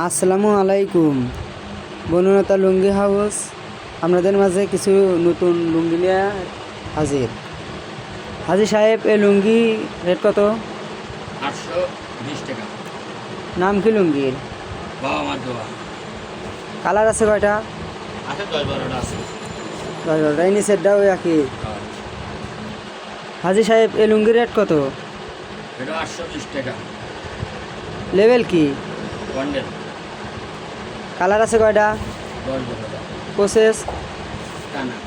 আসসালামু আলাইকুম। বনলতা লুঙ্গি হাউস আপনাদের মাঝে কিছু নতুন লুঙ্গি নিয়ে হাজির। হাজি সাহেব, এই লুঙ্গি রেট কত? 820 টাকা। নাম কি লুঙ্গির? বাবা মার দোয়া। কালার আছে কয়টা? আছে 10-12টা আছে। 10-12টা। এই নিচেরটাও একই। হ্যাঁ। হাজি সাহেব, এই লুঙ্গির রেট কত? এটা 820 টাকা। লেভেল কি? বন্ডেল। কালার আছে কয়টা? 10-12টা। প্রসেস টানা।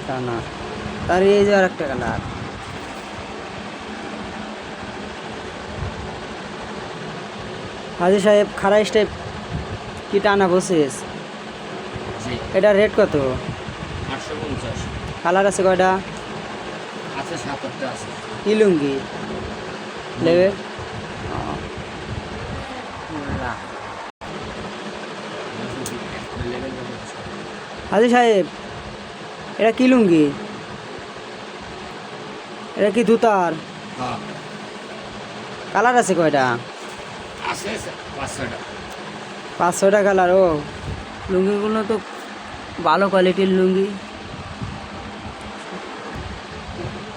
টানা। তার এই যে আর একটা কালার। হাজি সাহেব, খাড়া স্টেপ কি টানা প্রসেস? জি। এটা রেট কত? 850। কালার আছে কয়টা? আছে 7-8টা আছে। কি লুঙ্গি? লেভেল লেভেল বলে। হাজি সাহেব, এটা কি লুঙ্গি? এটা কি ধুতার? হ্যাঁ। কালার আছে কয়টা? আছে 5-6টা। 5-6টা কালার। ও, লুঙ্গিগুলো তো ভালো কোয়ালিটির লুঙ্গি।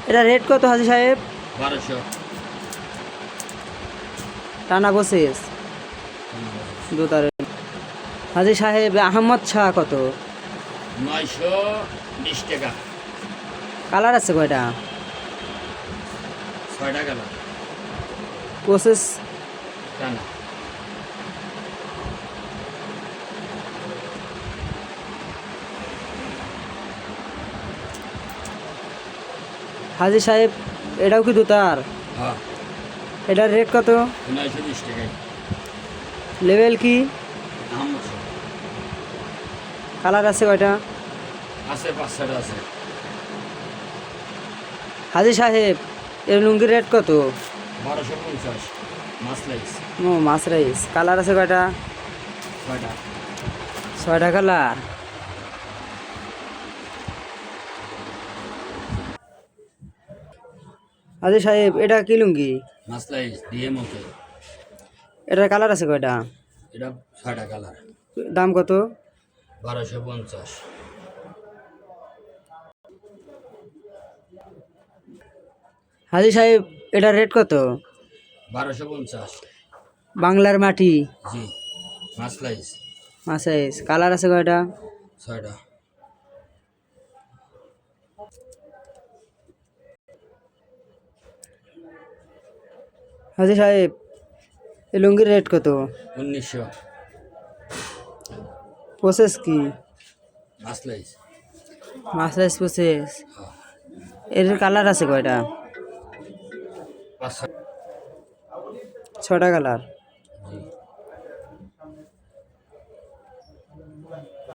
এটা রেট কত হাজি সাহেব? 1200। টানা প্রসেস ধুতার। হাজি সাহেব, আহমদ শাহ কত? 920 টাকা। কালার আছে কয়টা? 6টা গেল। প্রসেস টানা। হাজি সাহেব, এটাও কি ধুতার? হ্যাঁ। এটার রেট কত? 920 টাকায়। লেভেল কি? আহমদ শাহ। কালার আছে কয়টা? আছে 5-6টা আছে। হাজি সাহেব, এর লুঙ্গির রেট কত? 1250। মাসলাইস। ও, মাছ রাইস। কালার আছে কয়টা? 6টা। 6টা কালার। হাজি সাহেব, এটা কি লুঙ্গি? মাসলাইস ডিএম ওকে। এটার কালার আছে কয়টা? এটা 6টা কালার। দাম কত? 1250। হাজি সাহেব, এটার রেট কত? 1250। বাংলার মাটি। জি। মাসলাইস। মাছ রাইস। কালার আছে কয়টা? 6টা। হাজি সাহেব, এই লুঙ্গির রেট কত? 1900। প্রসেস কি? মাসলাইস। মাছ রাইস প্রসেস। হ্যাঁ। এর কালার আছে কয়টা? 5-6। 6টা কালার।